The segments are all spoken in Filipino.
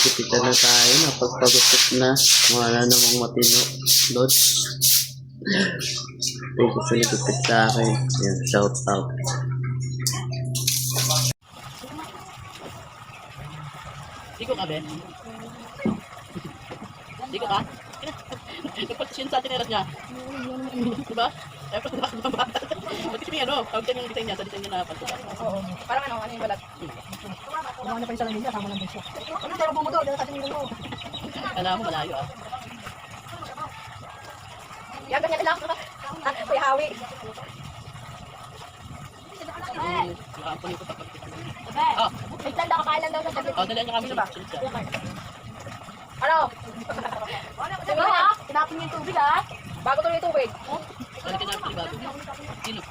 Nagkipitan na tayo, napagpagupit na. Wala namang matino. Lods. Thank you sa nagkipit sa akin. Yan, shout out. Diko ka, Ben? Diko ka? Nagpatisyon sa tineras niya. Diba? Eh, pag bata. Ba't yung ano? Tawag dyan yung design niya, sa design niya na pagkita. Oo. Parang ano yung balat. Ano pa yung salamin niya, tama lang siya. Ano tawag mo doon? Sa tingin mo. Kala mo malayo ah. Yan, ganyan lang. Kuya Hawi. Nakaampunin ko tapos. Oh. Wait lang, nakakain lang daw sa tabi. Oh, dali niya kami sa Ano? Sige ha? Tinapin niyo yung tubig ha? Bago tuloy yung tubig. Dali ka namin bago. Sino?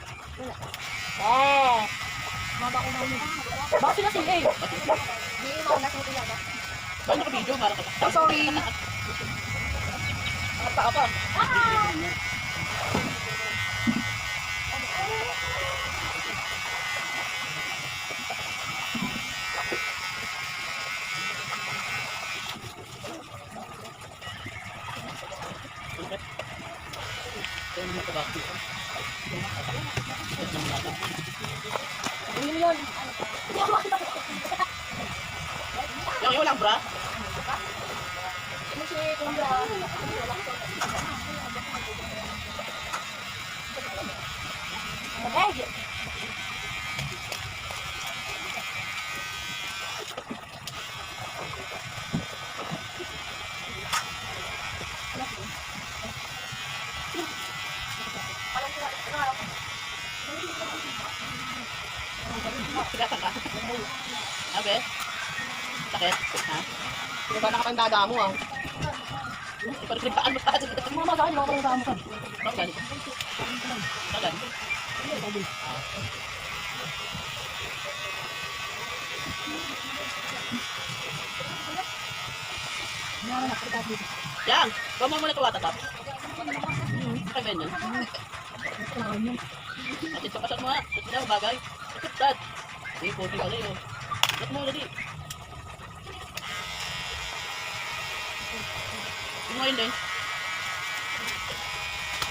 Eh. Bakit sila sige? Hindi mo na sa tila ba? Bakit naka-video? Marang ka pa. Oh, sorry. Nakapaka pa. Ano yun? Yung lang bra? Ano si Kumbra? Okay. Abe? Sakit? Ha? Hindi ba nakapandada mo ah? Iparigtaan mo pa. Mama sa akin, nakapandada mo ka. Bakit? Bakit? Yan! Huwag mo muna kawata tap. Kaya ganyan. At ito pasok mo ha. Ito na bagay. Ito dad. Hindi po ka rin. Ito mo ulit. Ito mo yun din.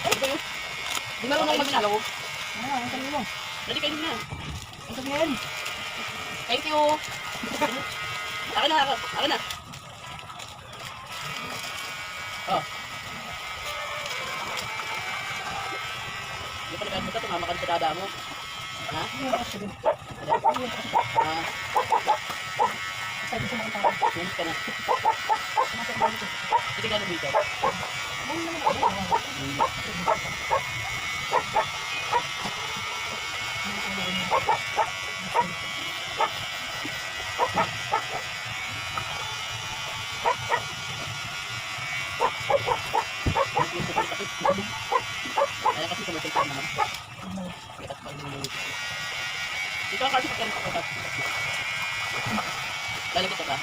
Ay, ba yun? Di marunong maglaro. Ang sabi mo. Dali kayo na. Ang sabihin. Thank you. Akin na, akin na. Oh. Hindi pa nagkaan mo ka, tumama ka sa dada mo. Ha? Ah. Tumis ka na. Hindi ka na dito. Kaya kasi tumutul ka naman. Ikaw kasi pagkaroon ka pa. Lalagay ka ba?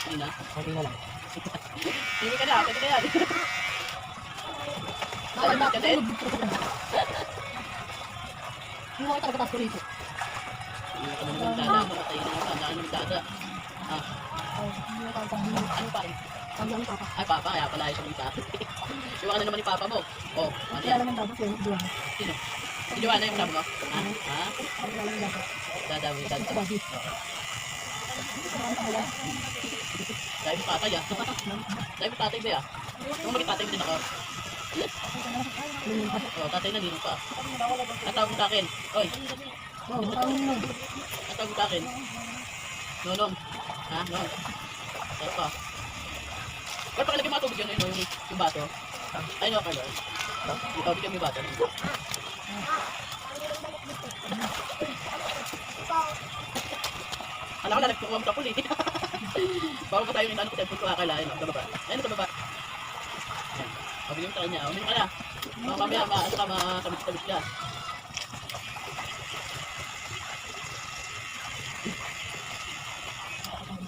Hindi na? Okay na lang. Hindi ka na, pwede ka yan. Lalagay ka din? Hindi mo talaga taas ko rito. Hindi ka naman dada, mamatay na naman. Daan naman dada. Ah, ano pa? Ay, papa, kaya pala ayaw sa yung ano naman ni papa mo? Oh, ano yan? Sino? Si Joanna yung kasama mo? Ha? Ha? Dadawin, dadawin. Dahil mo tatay ah. Dahil mo tatay ba ah? Kung maging tatay mo din ako. Oh, tatay na din pa. Natawag mo sa akin. Oy. Natawag mo sa akin. Nonong. Ha? Nonong. Saan pa? Pero pakilagay mga tubig yun yung bato. Ay, no, Carlo. Ikaw, bigyan mo yung bato. Alam ko na nagkukuha mo sa puli. Bago pa tayo inano ko tayo kung kakalain. Sa baba. Ayun, sa baba. Ayan. O, bigyan mo sa kanya. Uminom ka na. Mga mamaya, ano ka, masabit-sabit ka.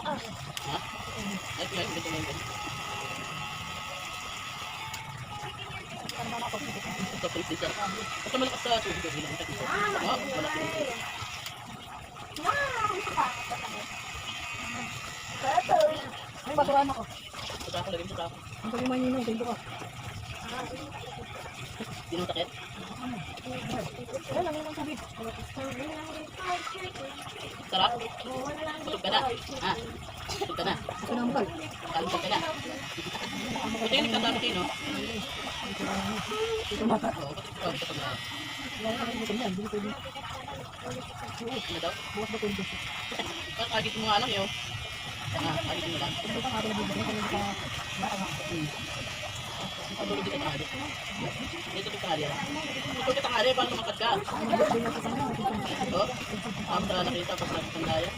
Ha? Ay, pinayang, ganito na yun. Ito, please, isa. Basta malakas sa tubig ko bilang. Malaki. basurahan ako. Sa ako, lagay mo sa ako. Ang sabi man yun, ganito ka. Hindi mo takit. Wala lang yung tubig. Sarap. Tulog ka na. Ha? Tulog ka na. Ito na ang bakal. Kalutog ka na. Buti yung nagtatapos kayo, no? Ito na ka. Oo, ba't ito pag Wala na yung ganyan. Hindi pwede. ano daw? Bukas ba pwede? Ba't agit mo nga lang yun? Agit mo lang. Ito pa nga pala dito. Ito na sa Pagulog dito tanghali. Dito ito tanghali. Ito ito tanghali, paano lumakad ka? Oo? Tama na nakita pag nakitandaya.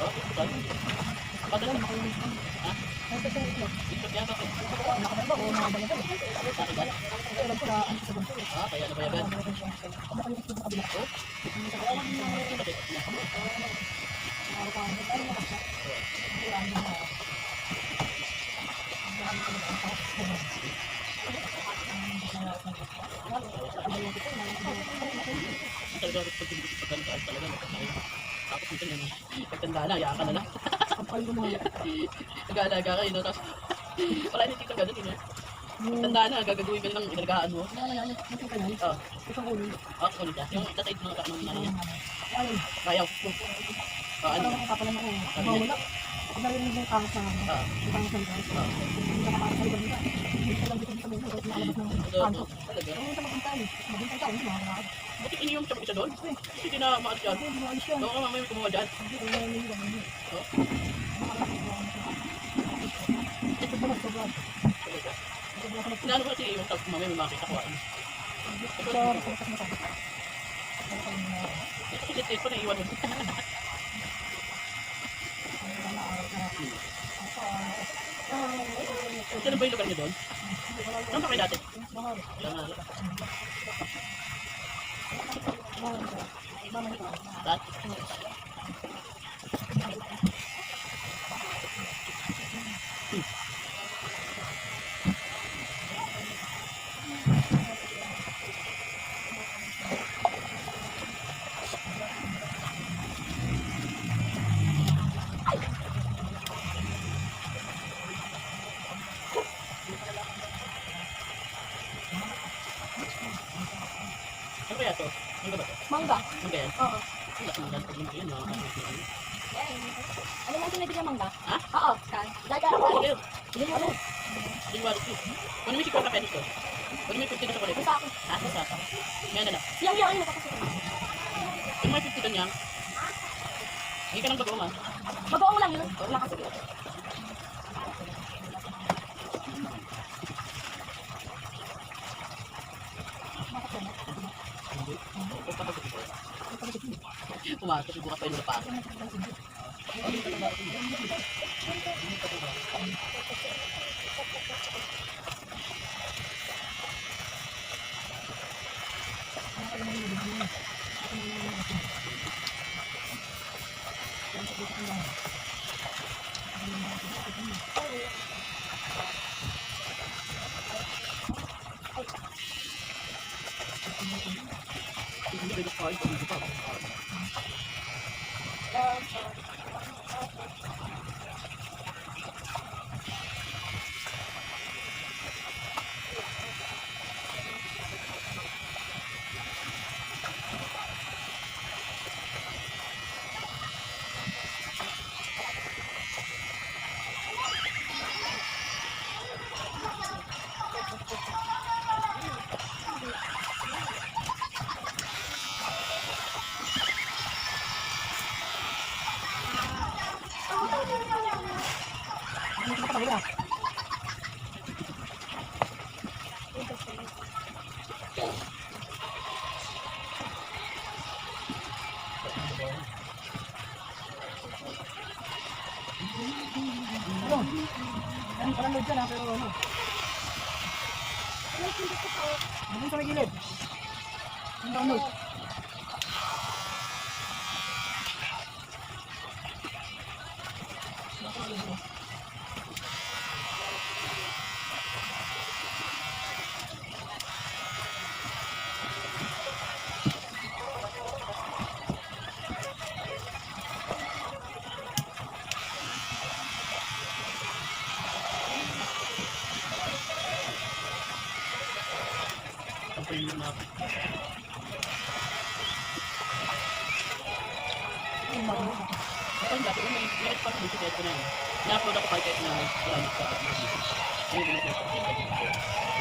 Oo? Saan? Padala mo. Ha? Dito kaya bakit? Bakit ba? Ah, kaya nabayagan. Oo? Bakit? Talaga pag pagtandaan talaga nakakaya. Tapos minsan yun, pagtandaan na, hayaan ka na lang. Nag-aalaga kayo, no? Tapos wala yung tita ganun yun. Tandaan na, gagagawin ka ng inalagaan mo. Oo. Oo, kunin siya. Yung tatay ng nanay niya. Bayaw. Oo, ano? Sabi niya. Pag narinig mo yung kahit na yung kahit na Oo. nakakaliban nila. Ito lang dito sa mga ito nakalabas ng kanto. Talaga. Ano yung magbintay? Magbintay ka, hindi makakaraad. Buti iniyong siya mag-isa doon? Hindi na maalis yan. Hindi mo alis yan. Oo, mamaya may kumuha dyan. Hindi ko narinig lang. Oo. Ito ba sobrang? Talaga. Inaano ko kasi yung tapos mamaya may makita ko. Ito sa pagkakas mo ka. Ito kasi tit ko naiwan mo. Saan ba yung lugar niyo doon? Saan ba kayo dati? Saan? Ano kaya to? Ano ba to? Mangga. Ano kaya? Oo. Wala kang ganito yung yun, mga kapatid ko. Ano lang sinabit ng mangga? Ha? Oo. Daga. Sige, Hindi mo ano. sige, wala ko. Kunin mo yung 50 pesos ko. Kunin mo yung 50 na sa kulit. Basta ako. Ha? Basta ka. Ngayon na lang. Siyang yung nakapasok. Kunin mo yung 50 doon yan. Hindi ka nang bagoong ha. Bagoong lang yun. Wala kasi. Pumasok, bukas pa yung lupa. Ano? Ano pala load dyan ha, pero ano? Ano sa may gilid? Ang download. Kapag dati, may pa sa bisikleta ko na yun. Na-upload ako kahit na maraming sa bisikleta. Ayun, binigay ko.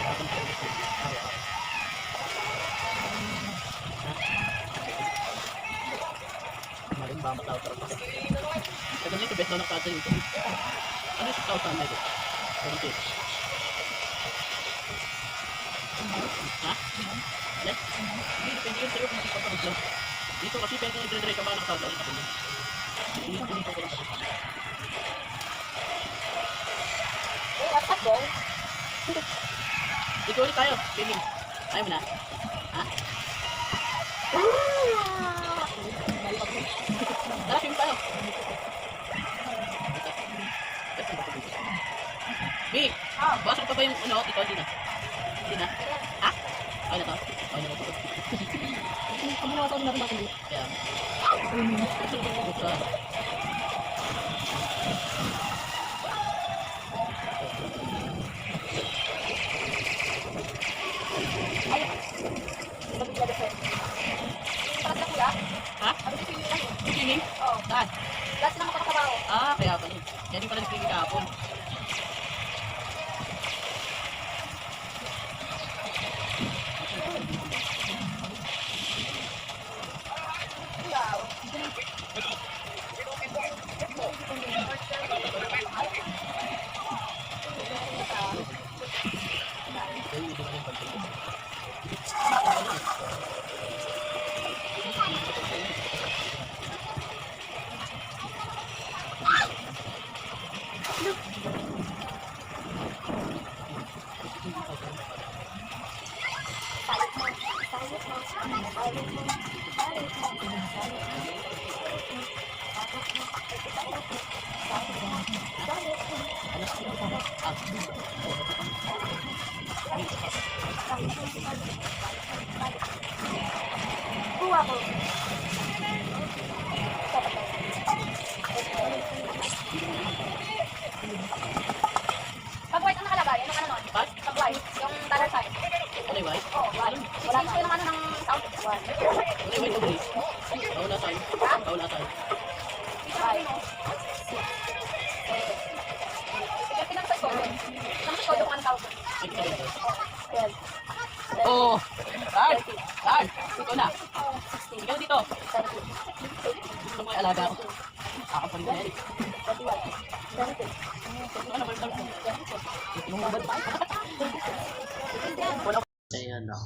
Tapos ko ulit. Araw-araw. Maring ba matawag ka pa? Kaya dito, best daw ng kata yun. Ano yung tawag saan na ito? Ganito. Ha? Yes? Hindi, depende yun sa'yo kung magpapagod lang. Dito kasi pwede yung dire-dire ka ba nakatawag ka rin ako yun. Dito ko lang kasi. What's up, boy? Dito ulit tayo, swimming. Ayaw mo na? Ha? Tara, swimming tayo. Big! Basag pa ba yung ano? Ikaw, hindi na? Hindi na? Ha? Okay na to? Okay na to. Kami na ako na rin bakit. Kaya, Para sa kuya? ha? Ano si Pili lang? Swimming? Oo. Saan? Last na makakabaho. Ah, kaya pala. Kaya din pala nag-swimming kahapon. Kuha ko. Pag white ang nakalagay, anong ano nun? Pag? Pag white, yung dollar sign. Ano yung white? Oo, white. Wala ko yung ano ng sound. White. Ano yung white o gray? Wala tayo. Wala tayo. White. Sige, pinag-search ko. Pinag-search ko yung ano tawag. Ay, kita ba ito? Well, Oo! Saan? Saan? Ikaw na. Ikaw dito. Gusto mo yung alaga ko. Ako pa rin yan. Ano ba ito? Ayan na.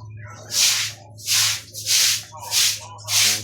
Ayan,